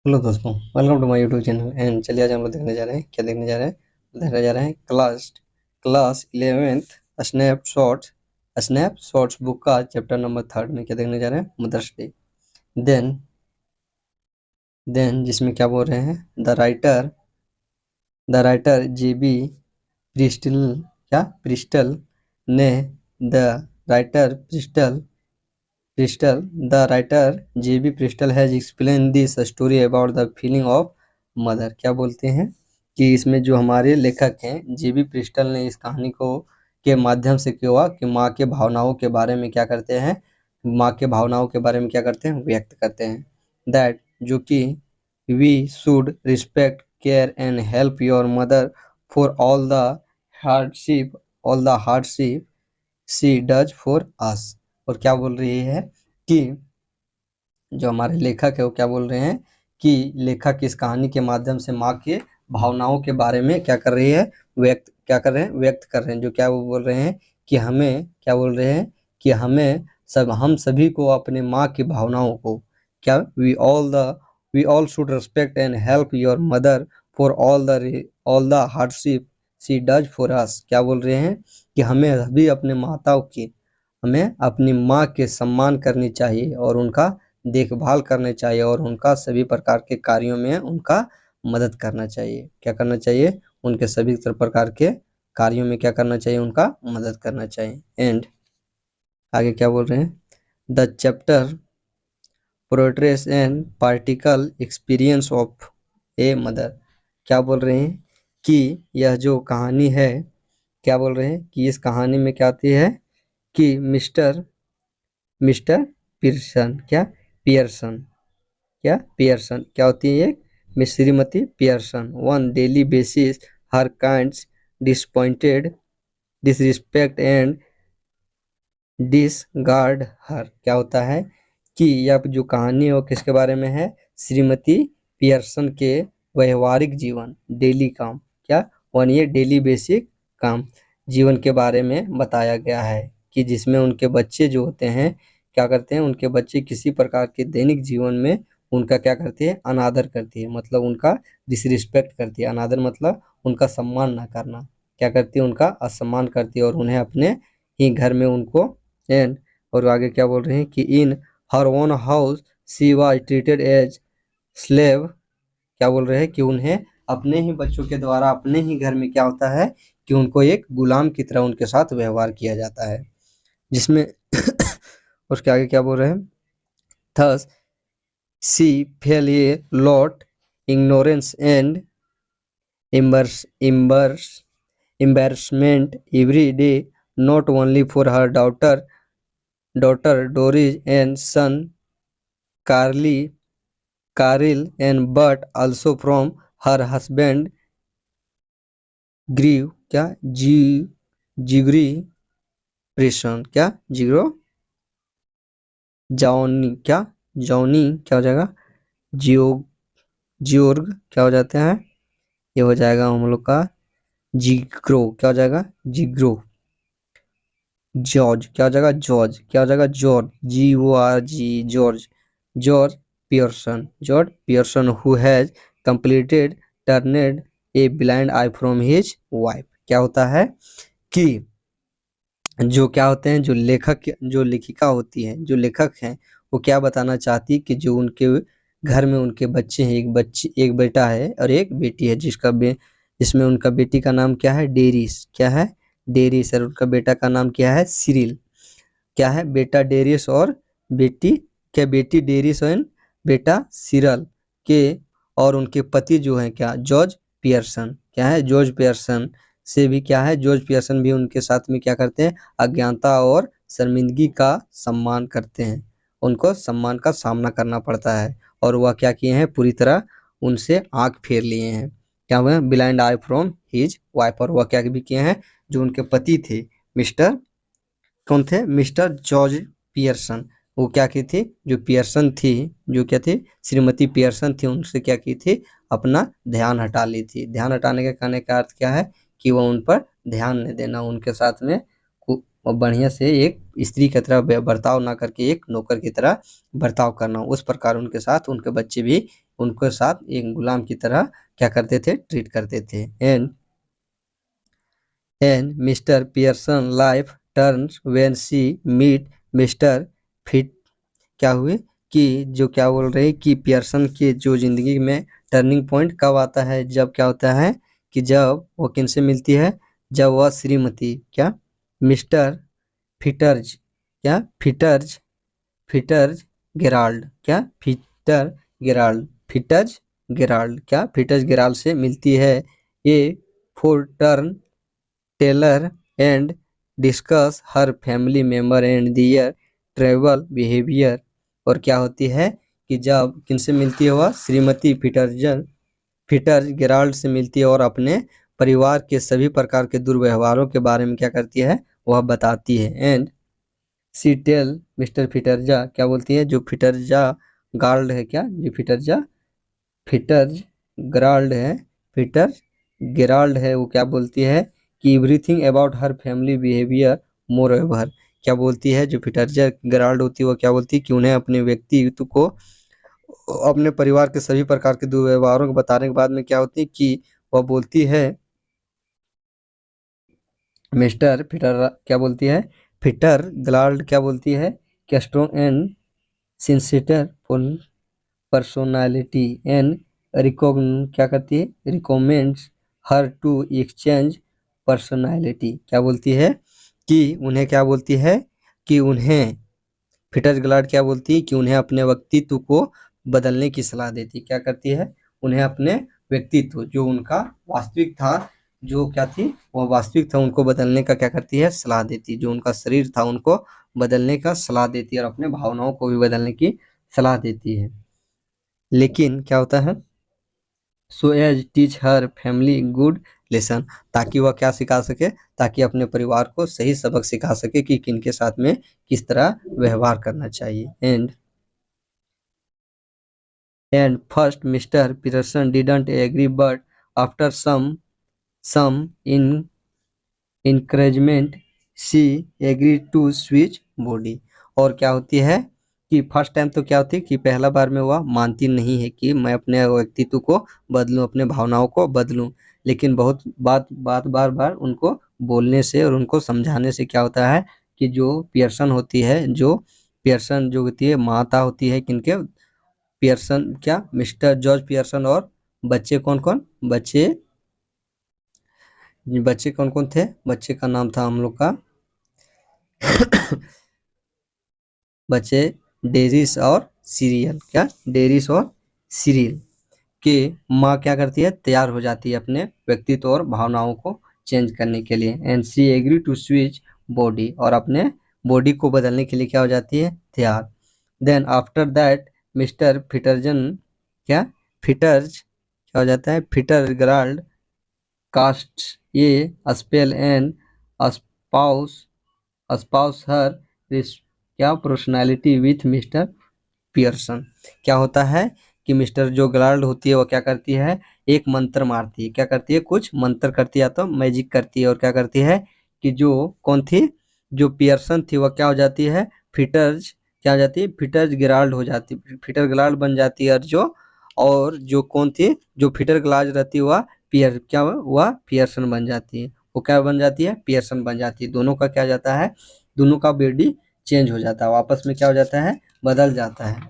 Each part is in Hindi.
हेलो दोस्तों, welcome to my YouTube channel. And चलिए आज हम लोग देखने जा रहे हैं, क्या देखने जा रहे हैं, देखने जा रहे हैं क्लास 11th स्नैपशॉट्स बुक का चैप्टर नंबर 3 में क्या देखने जा रहे हैं, मदर्स डे। देन जिसमें क्या बोल रहे हैं, the writer JB Priestley, Priestley ने the writer JB Priestley has explain this story about the feeling of mother. क्या बोलते हैं कि इसमें जो हमारे लेखक हैं जेबी प्रिस्टल ने इस कहानी को के माध्यम से क्या हुआ कि माँ के भावनाओं के बारे में क्या करते हैं, व्यक्त करते हैं। दैट जो कि we should respect care and help your mother for all the hardship she does for us. और क्या बोल रही है कि जो हमारे लेखक है वो क्या बोल रहे हैं कि लेखक इस कहानी के माध्यम से माँ के भावनाओं के बारे में क्या कर रही है, व्यक्त कर रहे हैं। जो क्या वो बोल रहे हैं कि हम सभी को अपने माँ की भावनाओं को क्या we all should respect and help your mother for all the hardship she does for us. क्या बोल रहे हैं कि हमें अपनी माँ के सम्मान करनी चाहिए और उनका देखभाल करने चाहिए और उनका सभी प्रकार के कार्यों में उनका मदद करना चाहिए। क्या करना चाहिए, उनके सभी प्रकार के कार्यों में क्या करना चाहिए, उनका मदद करना चाहिए। एंड आगे क्या बोल रहे हैं, the chapter पोर्ट्रेस and particle experience of a mother. क्या बोल रहे हैं कि यह जो कहानी है, क्या बोल रहे हैं कि इस कहानी में क्या आती है कि मिस्टर पियर्सन क्या होती है, एक miss Shrimati Pearson on daily basis her kinds disappointed disrespect and disregard her. क्या होता है कि यह जो कहानी है वो किसके बारे में है, श्रीमती पियर्सन के व्यवहारिक जीवन, डेली काम, वन ये डेली बेसिक काम जीवन के बारे में बताया गया है कि जिसमें उनके बच्चे जो होते हैं क्या करते हैं, उनके बच्चे किसी प्रकार के दैनिक जीवन में उनका क्या करती है, अनादर करती है, मतलब उनका डिसरिस्पेक्ट करती है। अनादर मतलब उनका सम्मान ना करना, क्या करती है, उनका असम्मान करती है और उन्हें अपने ही घर में उनको एंड और आगे क्या बोल रहे हैं कि in her own house she was treated as slave. क्या बोल रहे हैं कि उन्हें अपने ही बच्चों के द्वारा अपने ही घर में क्या होता है कि उनको एक गुलाम की तरह उनके साथ व्यवहार किया जाता है, जिसमें उसके आगे क्या बोल रहे हैं, thus she felt a lot ignorance and embarrassment every day, not only for her daughter Doris and son Carl and but also from her husband Grieve जिगरी प्रेषण जिगरो जॉनी क्या हो जाएगा, जियोर्ग क्या हो जाते हैं, ये हो जाएगा हम लोग का जिग्रो, क्या हो जाएगा जिग्रो, जॉर्ज क्या हो जाएगा George George Pearson who has completed turned a blind eye from his wife. क्या होता है कि जो क्या होते हैं, जो लेखिका होती है, जो लेखक हैं, वो क्या बताना चाहती कि जो उनके घर में उनके बच्चे हैं, एक बेटा है और एक बेटी है, जिसमें उनका बेटी का नाम क्या है, डेरिस और उनका बेटा का नाम क्या है, सिरिल। क्या है, बेटा डेरिस और बेटी डेरिस और बेटा सिरल के और उनके पति जो है क्या, जॉर्ज पियर्सन से भी क्या है, जॉर्ज पियर्सन भी उनके साथ में क्या करते हैं, अज्ञानता और शर्मिंदगी का सम्मान करते हैं, उनको सम्मान का सामना करना पड़ता है और वह क्या किए हैं, पूरी तरह उनसे आंख फेर लिए हैं, क्या हुआ, blind eye from his wife. और वह क्या भी किए हैं, जो उनके पति थे मिस्टर जॉर्ज पियर्सन, वो क्या की थी, जो पियर्सन थी, जो क्या थी, श्रीमती पियर्सन थी, उनसे क्या की थी, अपना ध्यान हटा ली थी। ध्यान हटाने के कहने का अर्थ क्या है कि वह उन पर ध्यान नहीं देना, उनके साथ में और बढ़िया से एक स्त्री की तरह बर्ताव ना करके एक नौकर की तरह बर्ताव करना, उस प्रकार उनके साथ उनके बच्चे भी उनके साथ एक गुलाम की तरह क्या करते थे, ट्रीट करते थे। And mister Pearson life turns when she meet mister Fitz, क्या हुए कि जो क्या बोल रहे हैं कि पियर्सन के जो जिंदगी में टर्निंग पॉइंट कब आता है, जब क्या होता है कि जब वो किनसे मिलती है, जब वह श्रीमती क्या मिस्टर फिटर्ज क्या फिटर्ज फिटर्ज गेराल्ड क्या फिटर गेराल्ड फिटर्ज गेराल्ड क्या फिटर्ज गेराल्ड से मिलती है। ये for turn tailor and discuss her family member and their travel behaviour, और क्या होती है कि जब किनसे मिलती है वह श्रीमती फिटर्ज गेराल्ड से मिलती है और अपने परिवार के सभी प्रकार के दुर्व्यवहारों के बारे में क्या करती है, वह बताती है। एंड सी टेल मिस्टर फिटर्जा, क्या बोलती है, जो फिटर्जा गार्ल्ड है क्या, जो फिटर्ज ग्राल्ड है फिटर्ज गेराल्ड है, वो क्या बोलती है कि everything about her family behaviour more ever, क्या बोलती है जो फिटर्जा गेराल्ड होती है वो क्या बोलती है कि उन्हें अपने व्यक्तित्व को अपने परिवार के सभी प्रकार के दुर्व्यवहारों को बताने के बाद में क्या होती है कि वह बोलती है मिस्टर फिटर क्या बोलती है, फिटर ग्लाल्ड क्या बोलती है कि strong and sinister personality and recognise क्या करती है, recommends her to exchange personality, क्या बोलती है कि उन्हें क्या बोलती है कि उन्हें फिटर्स ग्लाड क्या बोलती है कि उन्हें अपने व्यक्तित्व को बदलने की सलाह देती, क्या करती है, उन्हें अपने व्यक्तित्व जो उनका वास्तविक था, जो क्या थी वह वास्तविक था, उनको बदलने का क्या करती है, सलाह देती, जो उनका शरीर था उनको बदलने का सलाह देती है और अपने भावनाओं को भी बदलने की सलाह देती है। लेकिन क्या होता है, so as teach her family good lesson, ताकि वह क्या सिखा सके, ताकि अपने परिवार को सही सबक सिखा सके कि किनके साथ में किस तरह व्यवहार करना चाहिए। And first mister Peterson didn't agree but after some in encouragement she agree to switch body, और क्या होती है कि फर्स्ट टाइम तो क्या होती है कि पहला बार में वह मानती नहीं है कि मैं अपने व्यक्तित्व को बदलूं, अपने भावनाओं को बदलूं, लेकिन बहुत बार बार उनको बोलने से और उनको समझाने से क्या होता है कि जो पियर्सन होती है, जो पियर्सन जो होती है माता होती है किनके, पियर्सन क्या मिस्टर जॉर्ज पियर्सन, और बच्चे कौन कौन बच्चे कौन कौन थे, बच्चे का नाम था हम लोग का बच्चे डेरिस और सीरियल, क्या डेरिस और सीरियल के माँ क्या करती है, तैयार हो जाती है अपने व्यक्तित्व और भावनाओं को चेंज करने के लिए। And she agree to switch body, और अपने बॉडी को बदलने के लिए क्या हो जाती है, तैयार। देन आफ्टर दैट मिस्टर फिटर्जन क्या फिटर्ज क्या हो जाता है, फिटर ग्राल्ड कास्ट ये स्पेल एंड स्पाउस स्पाउस हर क्या पर्सनालिटी विथ मिस्टर पियर्सन, क्या होता है कि मिस्टर जो ग्लार्ड होती है वो क्या करती है, एक मंत्र मारती है, क्या करती है, कुछ मंत्र करती है या तो मैजिक करती है, और क्या करती है कि जो कौन थी, जो पियर्सन थी वह क्या हो जाती है, फिटर्स क्या हो जाती है, फिटर्स गिराल्ड हो जाती है, फिटर गिराल्ड बन जाती है, और जो कौन थी, जो फिटर गिलाज रहती है वह क्या वह पियर्सन बन जाती है, वो क्या बन जाती है, पियर्सन बन जाती है, दोनों का क्या जाता है, दोनों का बॉडी चेंज हो जाता है, आपस में क्या हो जाता है, बदल जाता है।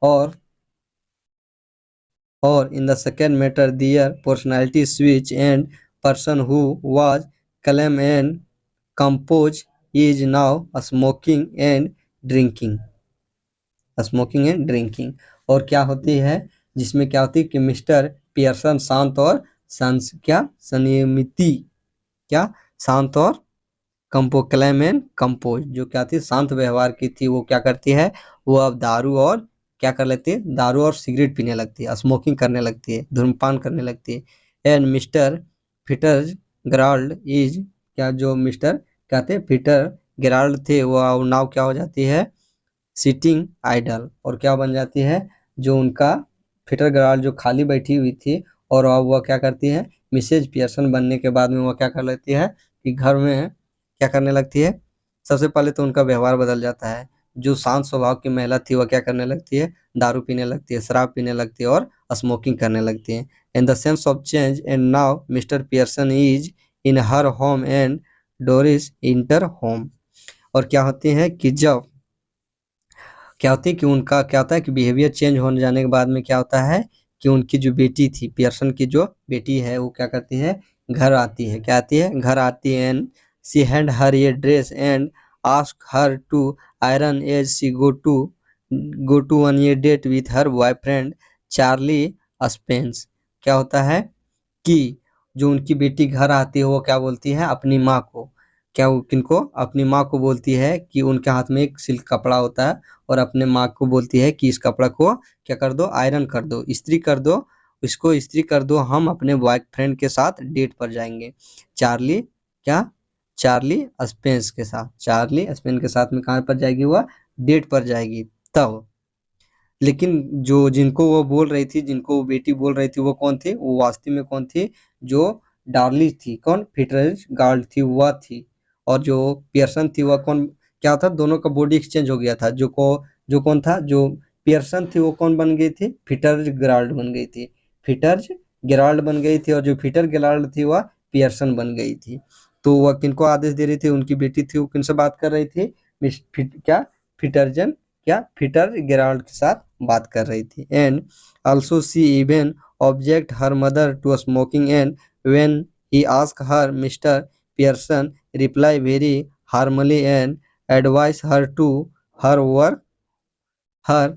और in the second matter their personality switch and person who was calm and composed is now smoking and drinking, और क्या होती है जिसमें क्या होती है कि मिस्टर पियर्सन शांत और संयमित क्या शांत और क्लैम एंड कंपोज, जो क्या थी शांत व्यवहार की थी, वो क्या करती है, वो अब दारू और क्या कर लेती है, दारू और सिगरेट पीने लगती है, स्मोकिंग करने लगती है, धूम्रपान करने लगती है। एंड मिस्टर फिटर ग्राल्ड इज क्या, जो मिस्टर कहते हैं फिटर गेराल्ड थे वो नाव क्या हो जाती है, सिटिंग आइडल, और क्या बन जाती है, जो उनका फिटर गेराल्ड जो खाली बैठी हुई थी, और अब वह क्या करती है, मिसेज पियर्सन बनने के बाद में वह क्या कर लेती है कि घर में क्या करने लगती है, सबसे पहले तो उनका व्यवहार बदल जाता है। जो शांत स्वभाव की महिला थी वह क्या करने लगती है, दारू पीने लगती है, शराब पीने लगती है और स्मोकिंग करने लगती है। In the sense of change and now mister Pearson is in her home and Doris inter home. और क्या होती है कि जब क्या होती है कि उनका क्या होता है कि बिहेवियर चेंज होने जाने के बाद में क्या होता है कि उनकी जो बेटी थी, पियर्सन की जो बेटी है, वो क्या करती है, घर आती है। क्या आती है, घर आती है। And C hand her a dress and ask her to iron as she go to on a date with her boyfriend Charlie Spence. क्या होता है कि जो उनकी बेटी घर आती है वो क्या बोलती है अपनी माँ को, क्या वो किनको, अपनी माँ को बोलती है कि उनके हाथ में एक सिल्क कपड़ा होता है और अपने माँ को बोलती है कि इस कपड़ा को क्या कर दो, आयरन कर दो, इस्त्री कर दो, इसको इस्त्री कर दो, हम अपने बॉयफ्रेंड के साथ डेट पर जाएंगे। चार्ली क्या, चार्ली स्पेंस के साथ, चार्ली स्पेन के साथ में कहाँ पर जाएगी, वह डेट पर जाएगी। तब लेकिन जो जिनको वो बोल रही थी, जिनको वो बेटी बोल रही थी, वो कौन थी, वो वास्तव में कौन थी, जो डार्ली थी, कौन, फिटरेज गार्ड थी वह थी। और जो पियर्सन थी वह कौन, क्या था, दोनों का बॉडी एक्सचेंज हो गया था। जो कौन था, जो पियर्सन थी वो कौन बन गई थी, फिटर्ज गेराल्ड बन गई थी, फिटर्ज गेराल्ड बन गई थी। और जो फिटर गेराल्ड थी वह पियर्सन बन गई थी। तो वह किनको आदेश दे रही थी, उनकी बेटी थी, वो किनसे बात कर रही थी, क्या, फिटर्जन, क्या, पीटर गेराल्ड के साथ बात कर रही थी। And also she even object her mother to smoking and when he ask her mister Pearson reply very harmly and advice her to her work her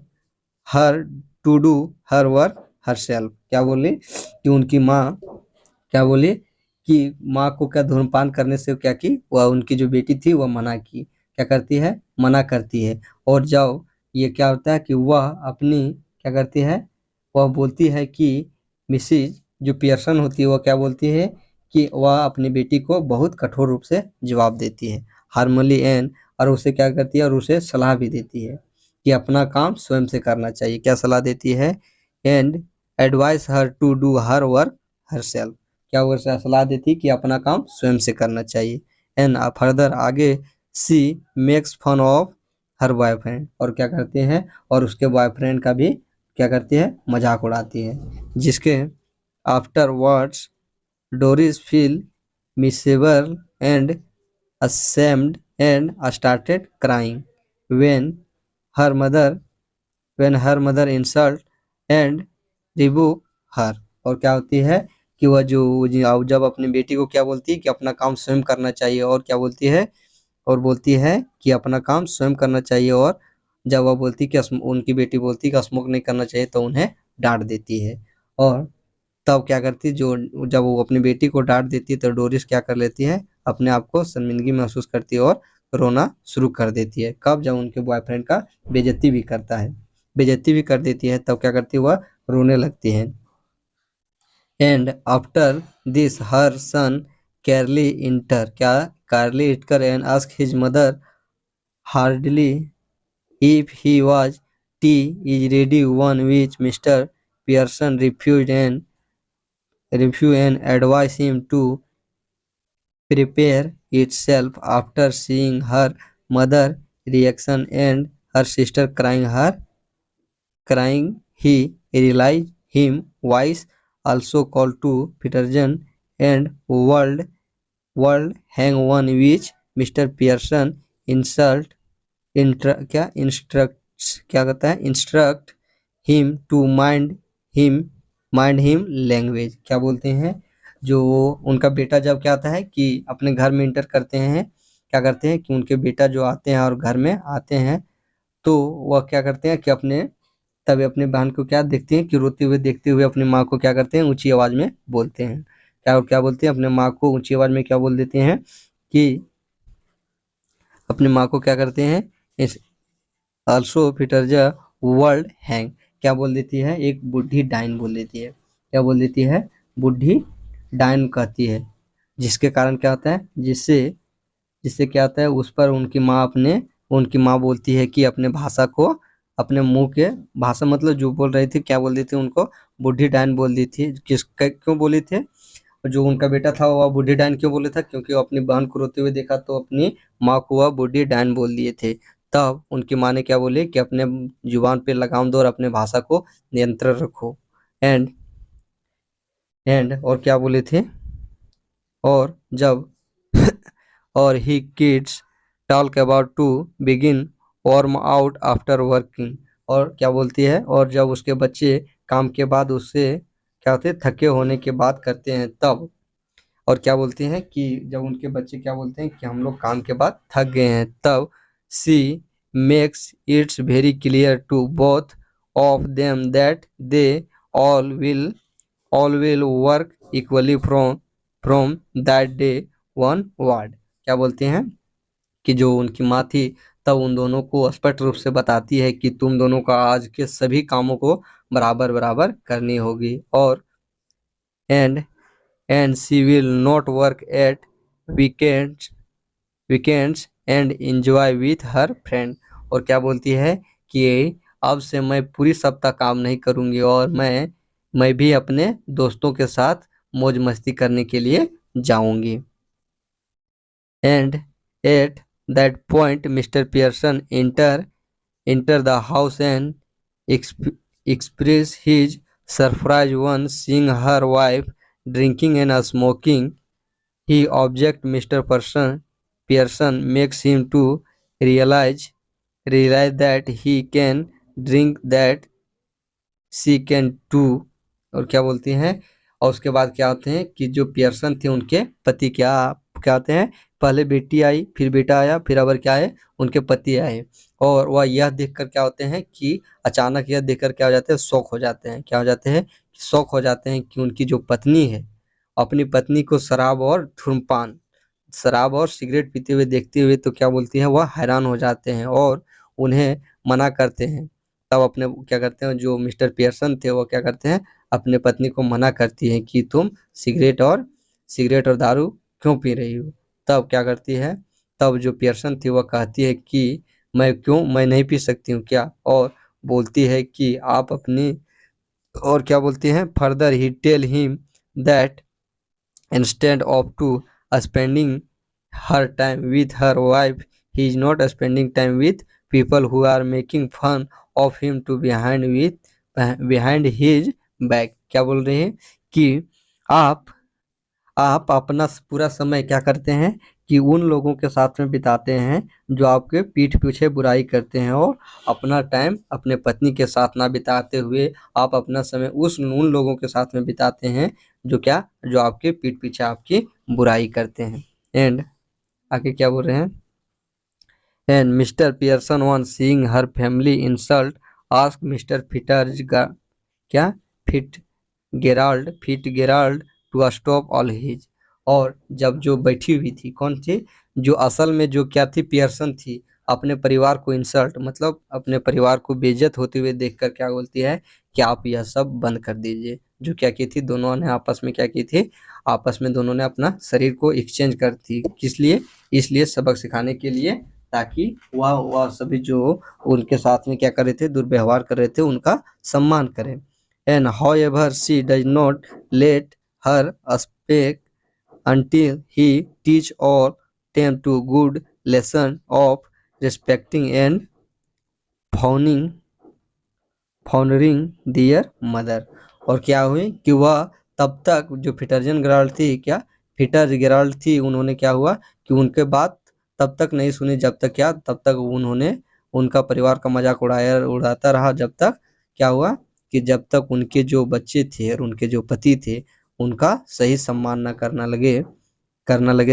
her to do her work herself. क्या बोली कि उनकी माँ क्या बोली कि माँ को क्या धूम्रपान करने से क्या की, वह उनकी जो बेटी थी वह मना की, क्या करती है, मना करती है। और जाओ ये क्या होता है कि वह अपनी क्या करती है, वह बोलती है कि मिसिज जो पियर्सन होती है वह क्या बोलती है कि वह अपनी बेटी को बहुत कठोर रूप से जवाब देती है, हार्मली एंड, और उसे क्या करती है, और उसे सलाह भी देती है कि अपना काम स्वयं से करना चाहिए। क्या सलाह देती है, and advice her to do her work herself. क्या वो सलाह देती कि अपना काम स्वयं से करना चाहिए। एंड फर्दर आगे she makes fun of her boyfriend, और क्या करते हैं, और उसके बॉयफ्रेंड का भी क्या करती है, मजाक उड़ाती है। जिसके after words Doris feel miscible and ashamed and started crying when her mother when her mother insult and rebuke her। और क्या होती है कि वह जब अपनी बेटी को क्या बोलती है कि अपना काम स्वयं करना चाहिए, और क्या बोलती है, और बोलती है कि अपना काम स्वयं करना चाहिए। और जब वह बोलती कि उनकी बेटी बोलती कि स्मोक नहीं करना चाहिए तो उन्हें डांट देती है। और तब क्या करती, जो जब वो अपनी बेटी को डांट देती है तो डोरिस क्या कर लेती है, अपने आप को शर्मिंदगी महसूस करती है और रोना शुरू कर देती है। कब, जब उनके बॉयफ्रेंड का बेइज्जती भी करता है, बेइज्जती भी कर देती है, तब क्या करती है, वह रोने लगती है। And after this her son Carly enter, क्या, Carly enter and ask his mother hardly if he was tea is ready, one which Mr. Pearson refused and advised him to prepare itself. After seeing her mother reaction and her sister crying, he realized him wise, also called to Peterson and world hang one which Mr. Pearson insult क्या इंस्ट्रक्ट, क्या कहता है, instruct him to mind him language. क्या बोलते हैं, जो उनका बेटा जब क्या आता है कि अपने घर में इंटर करते हैं, क्या करते हैं कि उनके बेटा जो आते हैं और घर में आते हैं, तो वह क्या करते हैं कि तभी अपने बहन को क्या देखते हैं कि रोते हुए देखते हुए अपनी माँ को क्या करते हैं, ऊंची आवाज में बोलते हैं। क्या बोलते हैं, अपने माँ को ऊंची आवाज में क्या बोल देते हैं कि अपनी माँ को क्या करते हैं, इस ऑल्सो फिटरजा वर्ल्ड हैंग, क्या बोल देती है, एक बुढ़ी डाइन बोल देती है। क्या बोल देती है, बुढ़ी डाइन कहती है। जिसके कारण क्या होता है, जिससे जिससे क्या होता है, उस पर उनकी माँ बोलती है कि अपने भाषा को, अपने मुंह के भाषा मतलब जो बोल रही थी, क्या बोल रही थी, उनको बुढ़ी डाइन बोल दी थी। क्यों बोली थी, जो उनका बेटा था वह बूढ़ी डायन क्यों बोले था, क्योंकि वो अपनी बहन को रोते हुए देखा तो अपनी माँ को वह बूढ़ी डायन बोल दिए थे। तब उनकी माँ ने क्या बोले कि अपने जुबान पे लगाम दो और अपने भाषा को नियंत्रण रखो। एंड और क्या बोले थे, और जब और ही kids talk about to begin warm out after working, और क्या बोलती है, और जब उसके बच्चे काम के बाद उससे क्या होते हैं थके होने के बाद करते हैं तब, और क्या बोलती हैं कि जब उनके बच्चे क्या बोलते हैं कि हम लोग काम के बाद थक गए हैं, तब she makes its very clear to both of them that they all will work equally from that day one word. क्या बोलते हैं कि जो उनकी माँ थी तब उन दोनों को स्पष्ट रूप से बताती है कि तुम दोनों का आज के सभी कामों को बराबर बराबर करनी होगी, और and she will not work at weekends and enjoy with her friend. और क्या बोलती है कि अब से मैं पूरी सप्ताह काम नहीं करूंगी और मैं भी अपने दोस्तों के साथ मौज मस्ती करने के लिए जाऊंगी। And at that point mister Pearson enter the house and express his surprise on seeing her wife drinking and smoking. He object Mr. Pearson makes him to realize that he can drink that she can too। और क्या बोलती हैं, और उसके बाद क्या होते हैं कि जो पियर्सन थे उनके पति क्या क्या होते हैं, पहले बेटी आई फिर बेटा आया फिर अबर क्या आए उनके पति आए, और वह यह देखकर क्या होते हैं कि अचानक यह देखकर क्या हो जाते हैं शौक हो जाते हैं, क्या हो जाते हैं शौक हो जाते हैं कि उनकी जो पत्नी है अपनी पत्नी को शराब और सिगरेट पीते हुए देखते हुए तो क्या बोलती है वह हैरान हो जाते हैं और उन्हें मना करते हैं। तब अपने क्या करते हैं जो मिस्टर पियर्सन थे वो क्या करते हैं अपने पत्नी को मना करती हैं कि तुम सिगरेट और दारू क्यों पी रही हो। तब क्या करती है, तब जो पियर्सन थी वह कहती है कि मैं नहीं पी सकती हूँ क्या, और बोलती है कि आप अपनी, और क्या बोलती हैं further he tell him that instead of to spending her time with her wife he is not spending time with people who are making fun of him to behind his back। क्या बोल रहे हैं कि आप अपना पूरा समय क्या करते हैं कि उन लोगों के साथ में बिताते हैं जो आपके पीठ पीछे बुराई करते हैं, और अपना टाइम अपने पत्नी के साथ ना बिताते हुए आप अपना समय उन लोगों के साथ में बिताते हैं जो आपके पीठ पीछे आपकी बुराई करते हैं। एंड आगे क्या बोल रहे हैं, and mister Pearson when seeing her family insult ask mister क्या fit Gerald to stop all his. और जब जो बैठी हुई थी कौन थी, जो असल में जो क्या थी पियर्सन थी, अपने परिवार को इंसल्ट मतलब अपने परिवार को बेइज्जत होते हुए देखकर क्या बोलती है कि आप यह सब बंद कर दीजिए। जो क्या की थी दोनों ने आपस में क्या की थी, आपस में दोनों ने अपना शरीर को एक्सचेंज कर थी, किस लिए, इसलिए सबक सिखाने के लिए, ताकि वह सभी जो उनके साथ में क्या कर रहे थे दुर्व्यवहार कर रहे थे उनका सम्मान करें। And however she does not let her speak until he teach all them to good lesson of respecting and honoring their mother। और क्या हुई कि वह तब तक जो फिटर गेराल्ड थी उन्होंने क्या हुआ कि उनके बात तब तक नहीं सुनी जब तक तब तक उन्होंने उनका परिवार का मजाक उड़ाता रहा, जब तक क्या हुआ कि जब तक उनके जो बच्चे थे और उनके जो पति थे उनका सही सम्मान न करना लगे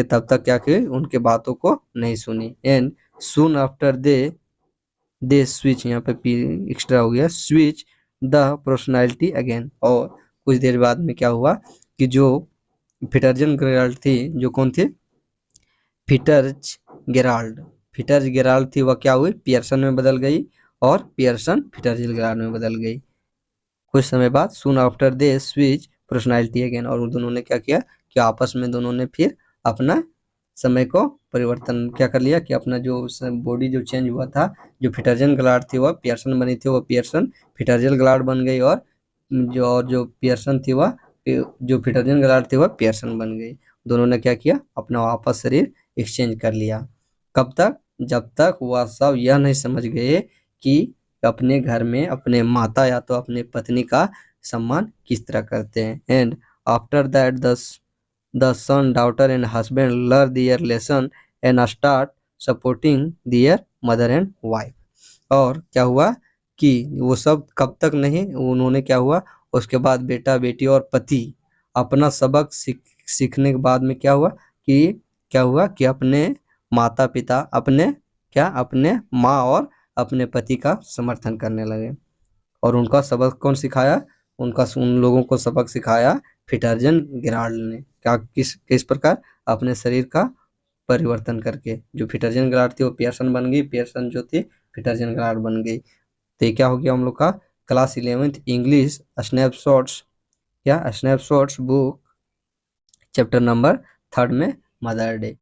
तब तक क्या कि उनके बातों को नहीं सुनी। And soon after they switch, यहाँ पे पी एक्स्ट्रा हो गया, स्विच द पर्सनालिटी अगेन। और कुछ देर बाद में क्या हुआ कि जो फिटर्जन गेराल्ड थी, जो कौन थे फिटर्ज गेराल्ड थी, वह क्या हुई पियर्सन में बदल गई और पियर्सन फिटर्जन गेराल्ड में बदल गई। कुछ समय बाद soon after they switch personality again, और दोनों ने क्या किया कि आपस में दोनों ने फिर अपना समय को परिवर्तन क्या कर लिया कि अपना जो बॉडी जो चेंज हुआ था, जो फिटर्जन गलाड थी वह पियर्सन बनी थी, वह पियर्सन फिटर्जन गलाड बन गई, और जो पियर्सन थी वह जो पीटरसन गलार्ड थी वह पियर्सन बन गई। दोनों ने क्या किया, अपना वापस शरीर एक्सचेंज कर लिया। कब तक, जब तक वह सब यह नहीं समझ गए कि अपने घर में अपने माता या तो अपने पत्नी का सम्मान किस तरह करते हैं। And after that the son daughter and husband learn their lesson and start supporting their mother and wife. और क्या हुआ कि वो सब कब तक नहीं, उन्होंने क्या हुआ, उसके बाद बेटा बेटी और पति अपना सबक सीखने के बाद में क्या हुआ कि अपने माता पिता अपने माँ और अपने पति का समर्थन करने लगे। और उनका सबक कौन सिखाया, उन लोगों को सबक सिखाया पीटरसन गेराल्ड ने। क्या, किस प्रकार, अपने शरीर का परिवर्तन करके। जो पीटरसन गेराल्ड थी वो पियर्सन बन गई, पियर्सन जो थी पीटरसन गेराल्ड बन गई। तो ये क्या हो गया हम लोग का class 11th English snapshots book chapter number 3 में मदर डे।